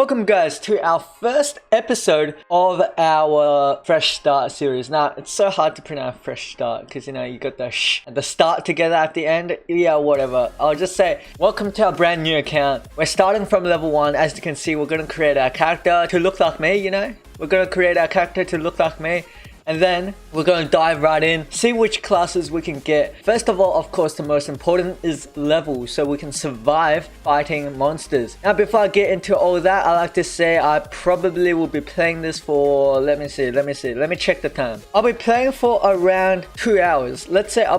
Welcome guys to our first episode of our Fresh Start series. Now, it's so hard to pronounce Fresh Start because you know, you got the sh and the start together at the end. Yeah, whatever. I'll just say, welcome to our brand new account. We're starting from level 1. As you can see, we're going to create our character to look like me, you know? We're going to create our character to look like me. And then we're going to dive right in, see which classes we can get. First of all, of course, the most important is level, so we can survive fighting monsters. Now, before I get into all that, I like to say I probably will be playing this for, let me check the time. I'll be playing for around 2 hours. Let's say I'll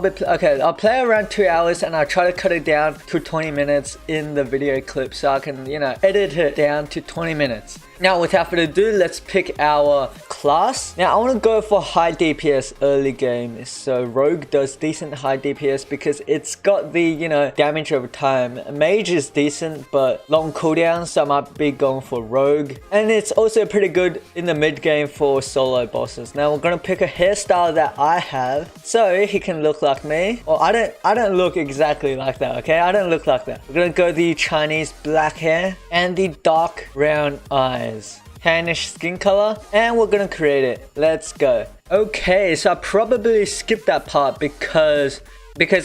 play around 2 hours and I'll try to cut it down to 20 minutes in the video clip so I can, you know, edit it down to 20 minutes. Now, without further ado, let's pick our class. Now, I want to go for high DPS early game. So, Rogue does decent high DPS because it's got the, you know, damage over time. Mage is decent, but long cooldown, so I might be going for Rogue. And it's also pretty good in the mid game for solo bosses. Now, we're going to pick a hairstyle that I have so he can look like me. Or I don't look exactly like that, okay? I don't look like that. We're going to go the Chinese black hair and the dark brown eyes. Tannish skin color, and we're gonna create it. Let's go. Okay, so I probably skipped that part because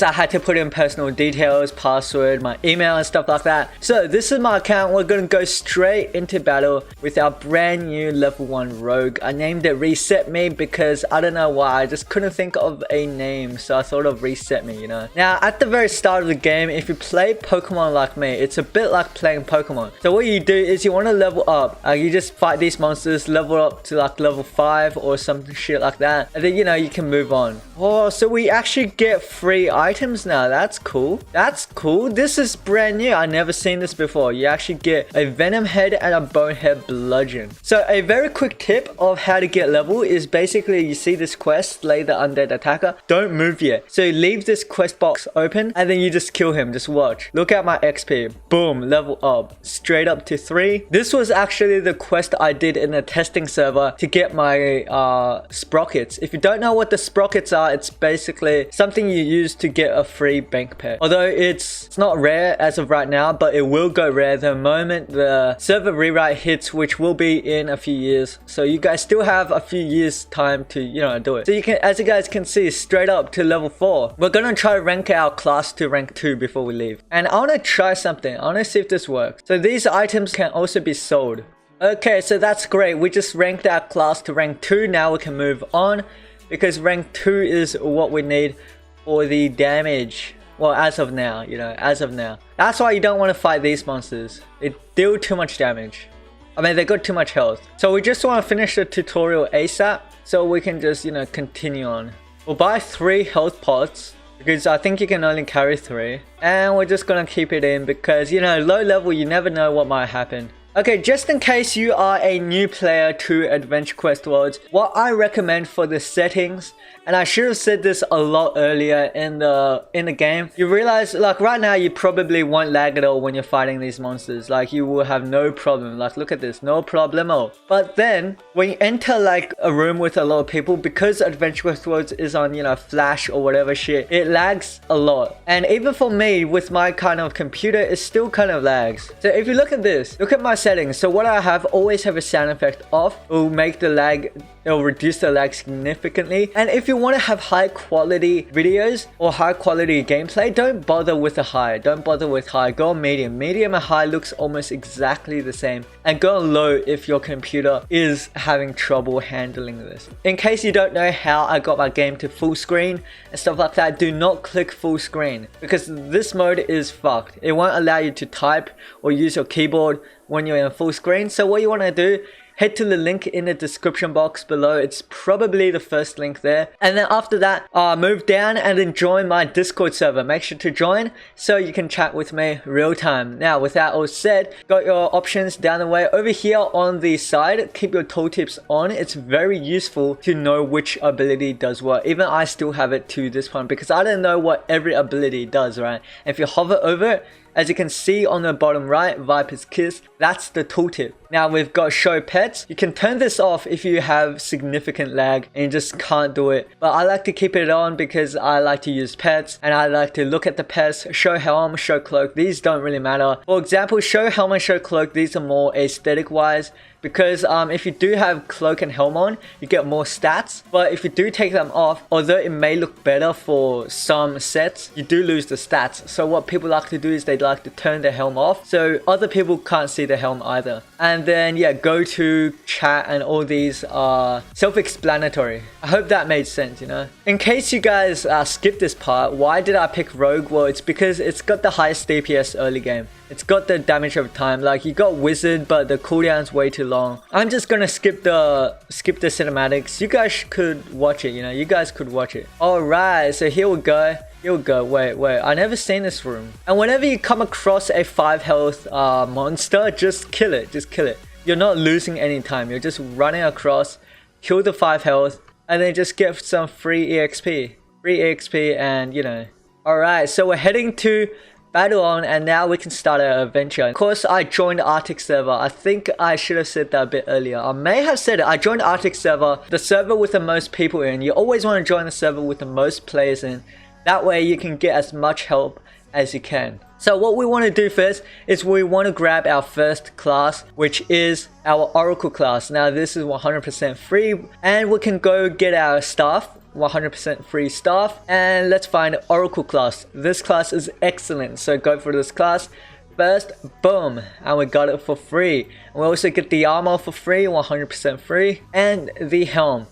I had to put in personal details, password, my email and stuff like that. So this is my account. We're going to go straight into battle with our brand new level 1 rogue. I named it Reset Me because I don't know why, I just couldn't think of a name, so I thought of Reset Me, you know. Now at the very start of the game, if you play Pokemon like me, it's a bit like playing Pokemon. So what you do is you want to level up. You just fight these monsters, level up to like level 5 or some shit like that, and then you know, you can move on. Oh, so we actually get free items now. That's cool. That's cool. This is brand new. I've never seen this before. You actually get a venom head and a bonehead bludgeon. So a very quick tip of how to get level is basically you see this quest, slay the undead attacker. Don't move yet. So you leave this quest box open and then you just kill him. Just watch. Look at my XP. Boom. Level up. Straight up to 3. This was actually the quest I did in a testing server to get my sprockets. If you don't know what the sprockets are, it's basically something you use to get a free bank pet. Although it's not rare as of right now, but it will go rare the moment the server rewrite hits, which will be in a few years. So you guys still have a few years time to, you know, do it. So you can, as you guys can see, straight up to level 4. We're gonna try to rank our class to rank 2 before we leave. And I want to try something. I want to see if this works. So these items can also be sold. Okay, so that's great. We just ranked our class to rank 2. Now we can move on because rank 2 is what we need for the damage. Well, as of now, you know, as of now. That's why you don't want to fight these monsters. They deal too much damage. I mean, they got too much health. So we just want to finish the tutorial ASAP so we can just, you know, continue on. We'll buy 3 health pots because I think you can only carry 3. And we're just gonna keep it in because, you know, low level, you never know what might happen. Okay, just in case you are a new player to Adventure Quest Worlds, what I recommend for the settings, and I should have said this a lot earlier in the game, you realize like right now you probably won't lag at all when you're fighting these monsters. Like you will have no problem. Like look at this, no problemo. But then when you enter like a room with a lot of people, because Adventure Quest Worlds is on, you know, flash or whatever shit, it lags a lot. And even for me with my kind of computer, it still kind of lags. So if you look at this, look at my settings. So what I have, always have a sound effect off. It will make the lag, it will reduce the lag significantly. And if you want to have high quality videos or high quality gameplay, don't bother with a high. Don't bother with high. Go on medium. Medium and high looks almost exactly the same. And go on low if your computer is having trouble handling this. In case you don't know how I got my game to full screen and stuff like that, do not click full screen because this mode is fucked. It won't allow you to type or use your keyboard when you're in full screen. So what you want to do, head to the link in the description box below. It's probably the first link there. And then after that, move down and then join my Discord server. Make sure to join so you can chat with me real time. Now, with that all said, got your options down the way. Over here on the side, keep your tooltips on. It's very useful to know which ability does what. Even I still have it to this point because I don't know what every ability does, right? If you hover over it, As you can see on the bottom right, Viper's Kiss, that's the tooltip. Now we've got show pets. You can turn this off if you have significant lag and you just can't do it. But I like to keep it on because I like to use pets and I like to look at the pets. Show helm, show cloak, these don't really matter. For example, show helm and show cloak, these are more aesthetic wise. Because if you do have cloak and helm on, you get more stats. But if you do take them off, although it may look better for some sets, you do lose the stats. So what people like to do is they like to turn the helm off, so other people can't see the helm either. And then yeah, go to chat and all these are self-explanatory. I hope that made sense, you know. In case you guys skipped this part, why did I pick Rogue? Well, it's because it's got the highest DPS early game. It's got the damage over time. Like you got Wizard, but the cooldown's way too long. I'm just gonna skip the cinematics. You guys could watch it, you know. You guys could watch it. Alright, so here we go. Here we go. Wait. I never seen this room. And whenever you come across a 5 health monster, just kill it. Just kill it. You're not losing any time. You're just running across, kill the 5 health, and then just get some free EXP. Free EXP and, you know. Alright, so we're heading to Battle On, and now we can start our adventure. Of course, I joined the Arctic server. I think I should have said that a bit earlier. I may have said it. I joined the Arctic server, the server with the most people in. You always want to join the server with the most players in. That way you can get as much help as you can. So what we want to do first is we want to grab our first class, which is our Oracle class. Now this is 100% free, and we can go get our staff. 100% free staff, and let's find Oracle class. This class is excellent, so go for this class first. Boom, and we got it for free. And we also get the armor for free, 100% free, and the helm.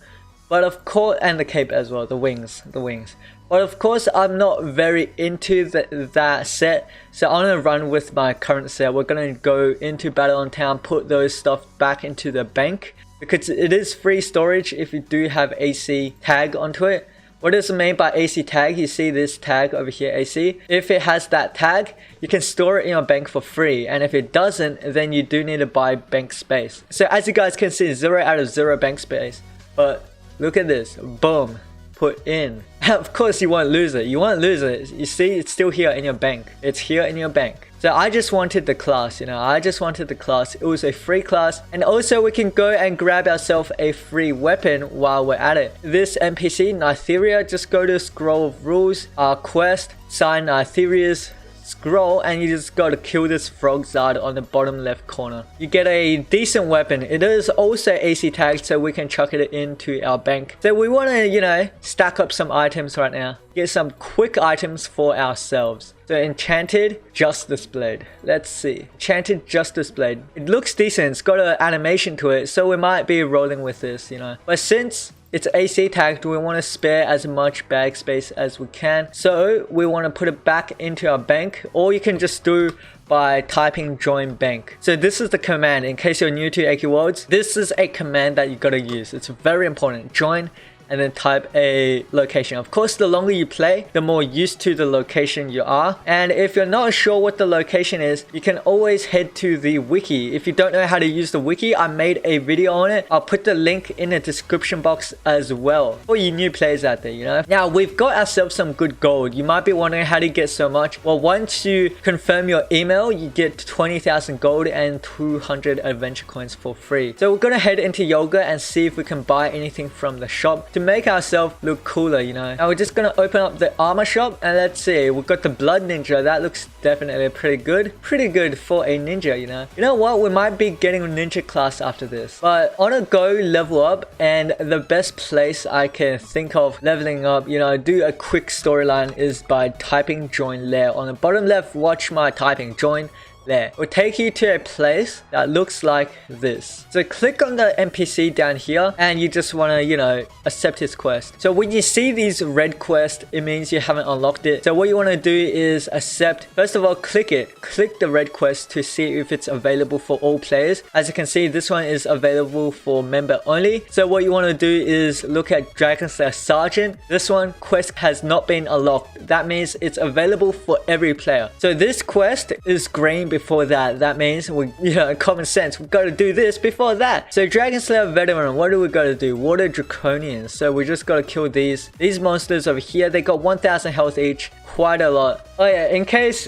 But of course, and the cape as well, the wings. But of course, I'm not very into that set, so I'm gonna run with my current set. We're gonna go into Battle on Town, put those stuff back into the bank, because it is free storage if you do have AC tag onto it. What does it mean by AC tag? You see this tag over here, AC. If it has that tag, you can store it in your bank for free. And if it doesn't, then you do need to buy bank space. So as you guys can see, 0 out of 0 bank space. But look at this, boom, put in. Of course you won't lose it. You won't lose it. You see, it's still here in your bank. It's here in your bank. So I just wanted the class, you know, I just wanted the class. It was a free class, and also we can go and grab ourselves a free weapon while we're at it. This NPC, Nytheria, just go to Scroll of Rules, quest, sign Nytheria's scroll, and you just gotta kill this frog zard on the bottom left corner. You get a decent weapon. It is also AC tagged, so we can chuck it into our bank. So we want to, you know, stack up some items right now. Get some quick items for ourselves. So Enchanted Justice Blade. Let's see. Enchanted Justice Blade. It looks decent. It's got an animation to it, so we might be rolling with this, you know. But since it's AC tagged, we want to spare as much bag space as we can. So we want to put it back into our bank, or you can just do by typing join bank. So this is the command. In case you're new to Aki Worlds, this is a command that you gotta use. It's very important. Join and then type a location. Of course, the longer you play, the more used to the location you are. And if you're not sure what the location is, you can always head to the wiki. If you don't know how to use the wiki, I made a video on it. I'll put the link in the description box as well for you new players out there, you know. Now, we've got ourselves some good gold. You might be wondering how to get so much. Well, once you confirm your email, you get 20,000 gold and 200 adventure coins for free. So we're gonna head into Yoga and see if we can buy anything from the shop to make ourselves look cooler, you know. Now we're just gonna open up the armor shop, and let's see, we've got the blood ninja. That looks definitely pretty good for a ninja, you know. You know what, we might be getting a ninja class after this, but on a go level up, and the best place I can think of leveling up, you know, do a quick storyline is by typing join Lair. On the bottom left, watch my typing join Lair. It will take you to a place that looks like this. So click on the NPC down here, and you just want to, you know, accept his quest. So when you see these red quests, it means you haven't unlocked it. So what you want to do is accept. First of all, click it. Click the red quest to see if it's available for all players. As you can see, this one is available for member only. So what you want to do is look at Dragon Slash Sergeant. This one quest has not been unlocked. That means it's available for every player. So this quest is green before that. That means we, common sense, we've got to do this before that. So Dragon Slayer Veteran, what do we got to do? Water Draconians. So we just got to kill these monsters over here. They got 1000 health each, quite a lot. Oh yeah, in case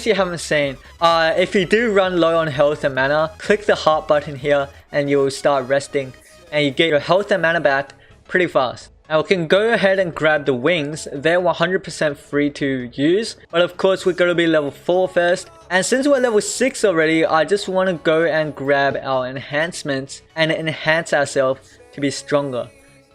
you haven't seen, if you do run low on health and mana, click the heart button here and you'll start resting and you get your health and mana back pretty fast. Now we can go ahead and grab the wings. They're 100% free to use, but of course we're gonna be level 4 first. And since we're level 6 already, I just want to go and grab our enhancements and enhance ourselves to be stronger.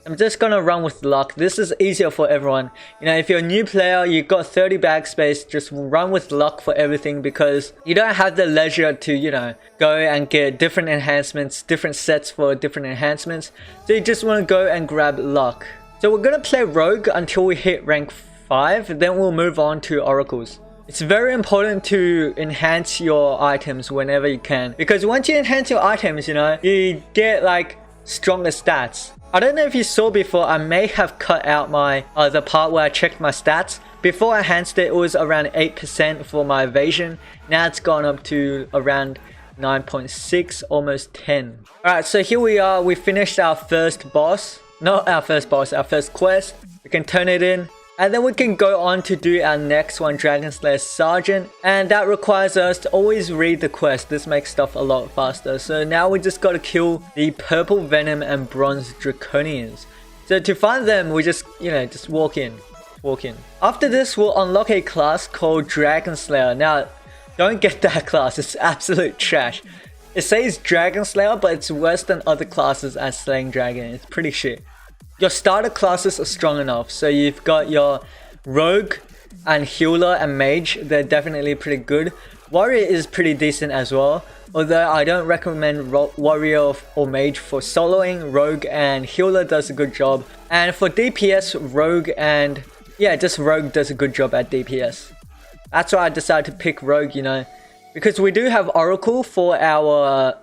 I'm just gonna run with luck. This is easier for everyone. If you're a new player, you've got 30 bag space, just run with luck for everything because you don't have the leisure to, go and get different enhancements, different sets for different enhancements. So you just want to go and grab luck. So we're gonna play Rogue until we hit rank 5, then we'll move on to Oracles. It's very important to enhance your items whenever you can, because once you enhance your items, you get like stronger stats. I don't know if you saw before, I may have cut out my the part where I checked my stats. Before I enhanced it, it was around 8% for my evasion. Now it's gone up to around 9.6, almost 10. Alright, so here we are. We finished our first boss. Not our first boss, our first quest. We can turn it in. And then we can go on to do our next one, Dragon Slayer Sergeant. And that requires us to always read the quest. This makes stuff a lot faster. So now we just gotta kill the Purple Venom and Bronze Draconians. So to find them, we just, just walk in. After this, we'll unlock a class called Dragon Slayer. Now, don't get that class. It's absolute trash. It says Dragon Slayer, but it's worse than other classes as Slaying Dragon. It's pretty shit. Your starter classes are strong enough. So you've got your Rogue and Healer and Mage. They're definitely pretty good. Warrior is pretty decent as well. Although I don't recommend Warrior or Mage for soloing. Rogue and Healer does a good job. And for DPS, Rogue and... yeah, just Rogue does a good job at DPS. That's why I decided to pick Rogue, because we do have Oracle for our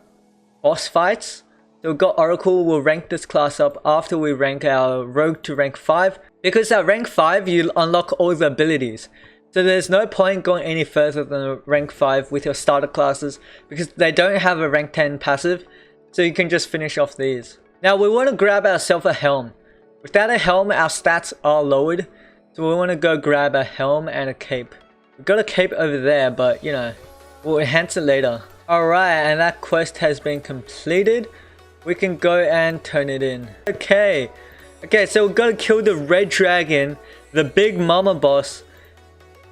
boss fights. So we've got Oracle. We'll rank this class up after we rank our Rogue to rank 5. Because at rank 5, you unlock all the abilities. So there's no point going any further than rank 5 with your starter classes, because they don't have a rank 10 passive. So you can just finish off these. Now we want to grab ourselves a helm. Without a helm, our stats are lowered. So we want to go grab a helm and a cape. We've got a cape over there, but we'll enhance it later. Alright, and that quest has been completed. We can go and turn it in. Okay, so we've got to kill the red dragon, the big mama boss,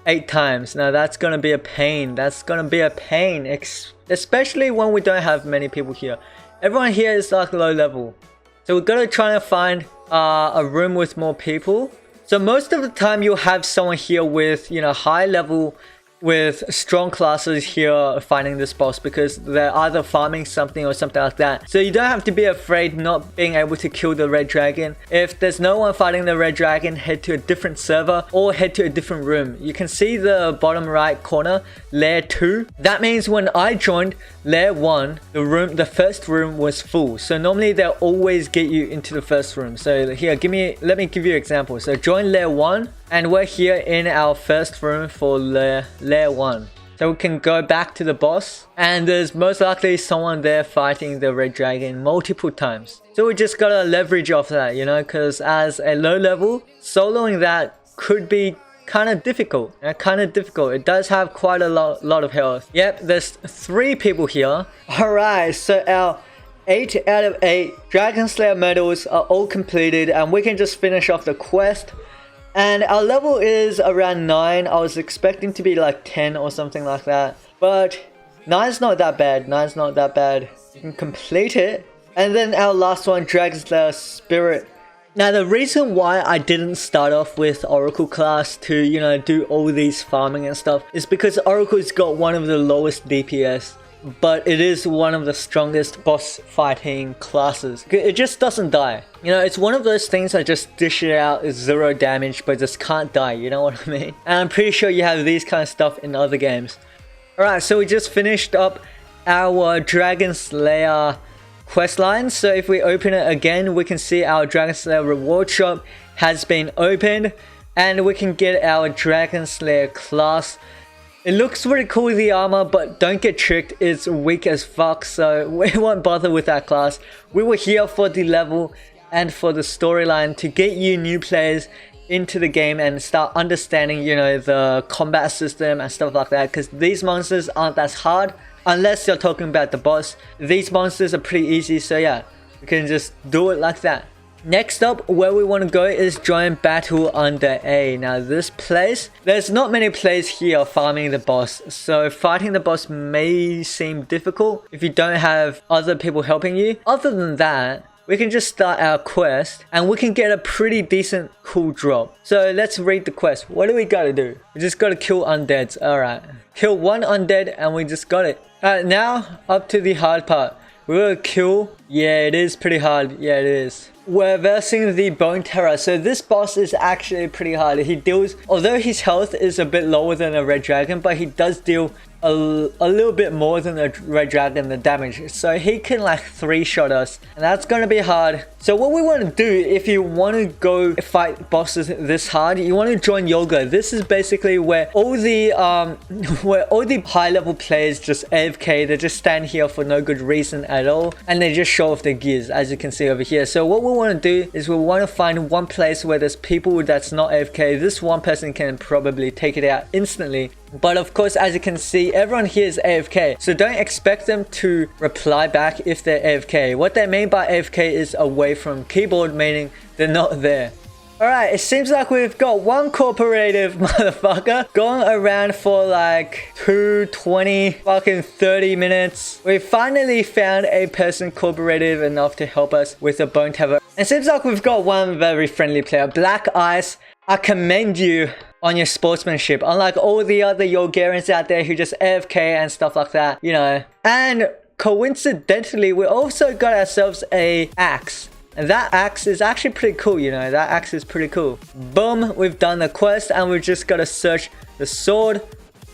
8 times. Now that's gonna be a pain. Especially when we don't have many people here. Everyone here is like low level. So we've got to try to find a room with more people. So most of the time you'll have someone here with, high level, with strong classes here fighting this boss, because they're either farming something or something like that. So you don't have to be afraid not being able to kill the red dragon. If there's no one fighting the red dragon, head to a different server or head to a different room. You can see the bottom right corner, Lair 2. That means when I joined Lair 1, the first room was full. So normally they'll always get you into the first room. So here, let me give you an example. So join Lair 1. And we're here in our first room for Lair 1. So we can go back to the boss. And there's most likely someone there fighting the red dragon multiple times. So we just gotta leverage off that, because as a low level, soloing that could be kind of difficult. It does have quite a lot of health. Yep, there's 3 people here. Alright, so our 8 out of 8 Dragon Slayer medals are all completed. And we can just finish off the quest. And our level is around 9. I was expecting to be like 10 or something like that. But 9's not that bad. You can complete it. And then our last one, Dragon Slayer Spirit. Now the reason why I didn't start off with Oracle class to, do all these farming and stuff is because Oracle's got one of the lowest DPS. But it is one of the strongest boss fighting classes. It just doesn't die. It's one of those things that just dish it out, is 0 damage, but just can't die, you know what I mean? And I'm pretty sure you have these kind of stuff in other games. Alright, so we just finished up our Dragon Slayer questline. So if we open it again, we can see our Dragon Slayer reward shop has been opened. And we can get our Dragon Slayer class It looks really cool with the armor, but don't get tricked, it's weak as fuck, so we won't bother with that class. We were here for the level and for the storyline to get you new players into the game and start understanding, you know, the combat system and stuff like that, because these monsters aren't as hard unless you're talking about the boss. These monsters are pretty easy, so yeah, you can just do it like that. Next up, where we want to go is join battle under A. Now this place, there's not many players here farming the boss, so fighting the boss may seem difficult if you don't have other people helping you. Other than that, we can just start our quest and we can get a pretty decent cool drop. So let's read the quest. What do we gotta do? We just gotta kill undeads. Alright, kill one undead and we just got it. Alright, now up to the hard part. We gotta kill. Yeah, it is pretty hard. Yeah, it is. We're versing the Bone Terror. So this boss is actually pretty hard. He deals, although his health is a bit lower than a red dragon, but he does deal a little bit more than a red dragon, the damage. So he can like 3-shot us, and that's gonna be hard. So what we want to do, if you want to go fight bosses this hard, you want to join Yoga. This is basically where all the high level players just AFK. They just stand here for no good reason at all, and they just show off their gears, as you can see over here. So what we want to do is we want to find one place where there's people that's not AFK. This one person can probably take it out instantly. But of course, as you can see, everyone here is AFK. So don't expect them to reply back if they're AFK. What they mean by AFK is away from keyboard, meaning they're not there. Alright, it seems like we've got one cooperative motherfucker going around for like 20 fucking 30 minutes. We finally found a person cooperative enough to help us with the Bone Terror. It seems like we've got one very friendly player. Black Ice, I commend you on your sportsmanship, unlike all the other Yogarians out there who just AFK and stuff like that, you know. And coincidentally, we also got ourselves a axe. And that axe is actually pretty cool, you know. That axe is pretty cool. Boom, we've done the quest and we've just got to search the sword.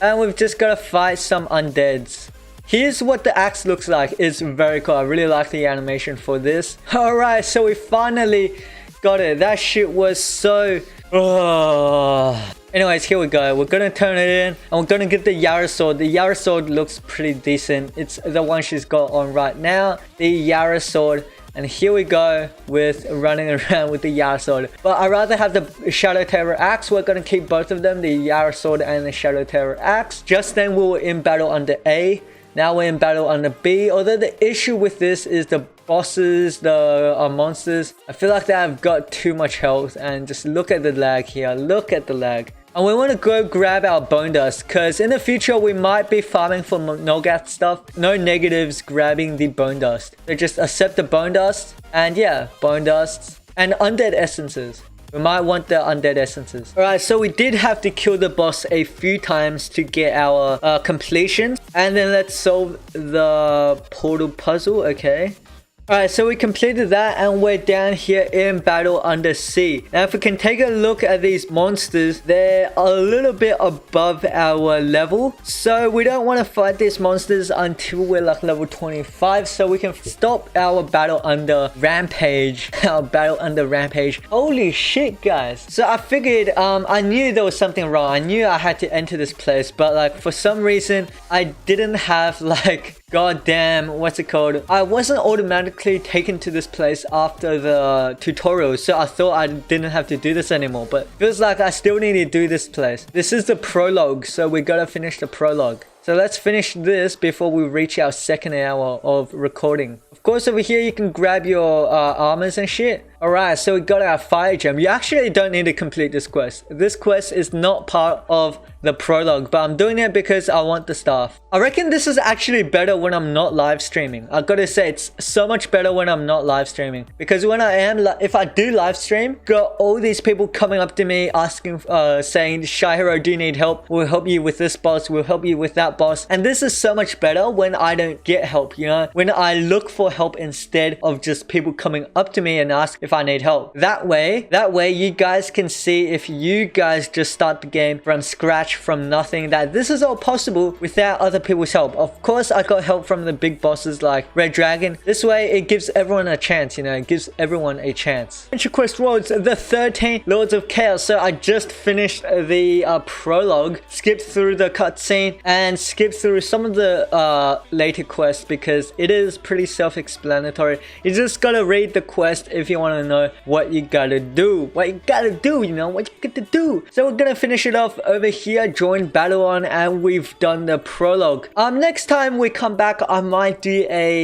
And we've just got to fight some undeads. Here's what the axe looks like. It's very cool. I really like the animation for this. Alright, so we finally got it. That shit was so... Anyways, here we go. We're gonna turn it in and we're gonna get the Yara sword. The Yara sword looks pretty decent. It's the one she's got on right now. The Yara sword. And here we go with running around with the Yara sword. But I'd rather have the Shadow Terror axe. We're gonna keep both of them, the Yara sword and the Shadow Terror axe. Just then we were in battle under A. Now we're in battle under B. Although the issue with this is the bosses, the monsters, I feel like they have got too much health. And just look at the lag here. Look at the lag. And we want to go grab our bone dust, because in the future we might be farming for Nogat stuff. No negatives grabbing the bone dust. So just accept the bone dust. And yeah, bone dusts and undead essences. We might want the undead essences. Alright, so we did have to kill the boss a few times to get our completion. And then let's solve the portal puzzle, okay? Alright, so we completed that and we're down here in battle under C. Now if we can take a look at these monsters, they're a little bit above our level. So we don't want to fight these monsters until we're like level 25. So we can stop our battle under Rampage. Our battle under Rampage. Holy shit, guys. So I figured, I knew there was something wrong. I knew I had to enter this place. But like for some reason, I didn't have like... goddamn, what's it called? I wasn't automatically taken to this place after the tutorial, so I thought I didn't have to do this anymore, but feels like I still need to do this place. This is the prologue, so we gotta finish the prologue. So let's finish this before we reach our second hour of recording. Of course, over here you can grab your armors and shit. Alright, so we got our fire gem. You actually don't need to complete this quest. This quest is not part of the prologue, but I'm doing it because I want the staff. I reckon this is actually better when I'm not live streaming. I gotta say, it's so much better when I'm not live streaming, because when I am, if I do live stream, got all these people coming up to me asking, saying, Shihiro, do you need help? We'll help you with this boss. We'll help you with that boss. And this is so much better when I don't get help, you know, when I look for help instead of just people coming up to me and ask if I need help. That way you guys can see if you guys just start the game from scratch, from nothing, that this is all possible without other people's help. Of course, I got help from the big bosses like Red Dragon. This way, it gives everyone a chance, you know, it gives everyone a chance. Adventure Quest Roads, the 13 Lords of Chaos. So I just finished the prologue, skipped through the cutscene, and skipped through some of the later quests because it is pretty self-explanatory. You just gotta read the quest if you want to know what you gotta do. You know, what you gotta do. So we're gonna finish it off over here, join battle on, and we've done the prologue. Next time we come back, I might do a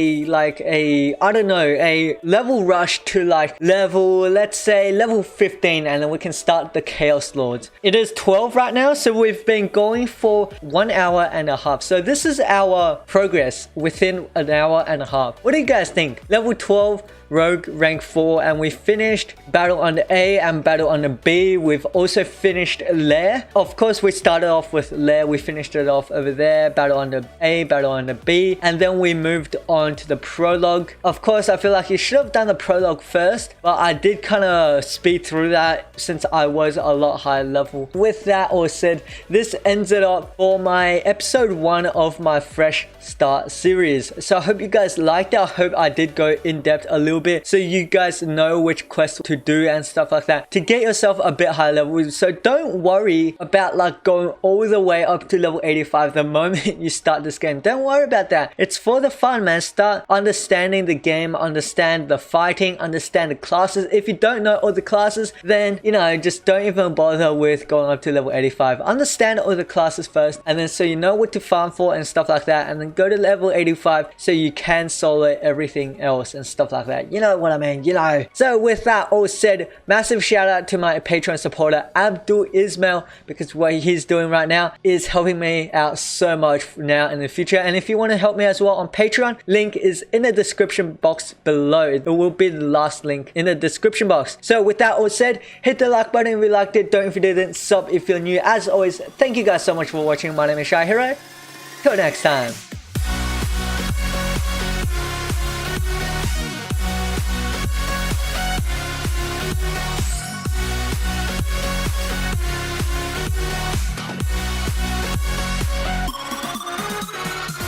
I don't know, a level rush to like level, let's say level 15, and then we can start the Chaos Lords. It is 12 right now, so we've been going for 1 hour and a half. So this is our progress within an hour and a half. What do you guys think? Level 12, Rogue rank 4, and we finished battle on the A and battle on the B. We've also finished Lair. Of course, we started off with Lair. We finished it off over there, battle on the A, battle on the B, and then we moved on to the prologue. Of course, I feel like you should have done the prologue first, but I did kind of speed through that since I was a lot higher level. With that all said, this ends it up for my episode 1 of my Fresh Start series. So I hope you guys liked it. I hope I did go in depth a little bit so you guys know which quests to do and stuff like that to get yourself a bit higher level. So don't worry about like going all the way up to level 85 the moment you start this game. Don't worry about that. It's for the fun, man. Start understanding the game, understand the fighting, understand the classes. If you don't know all the classes, then you know, just don't even bother with going up to level 85. Understand all the classes first, and then so you know what to farm for and stuff like that, and then go to level 85 so you can solo everything else and stuff like that. You know what I mean, you know. So with that all said, massive shout out to my Patreon supporter Abdul Ismail, because what he's doing right now is helping me out so much now and in the future. And if you want to help me as well on Patreon, link is in the description box below. It will be the last link in the description box. So with that all said, hit the like button if you liked it. Don't forget to sub if you're new. As always, thank you guys so much for watching. My name is Shy Hero. Till next time.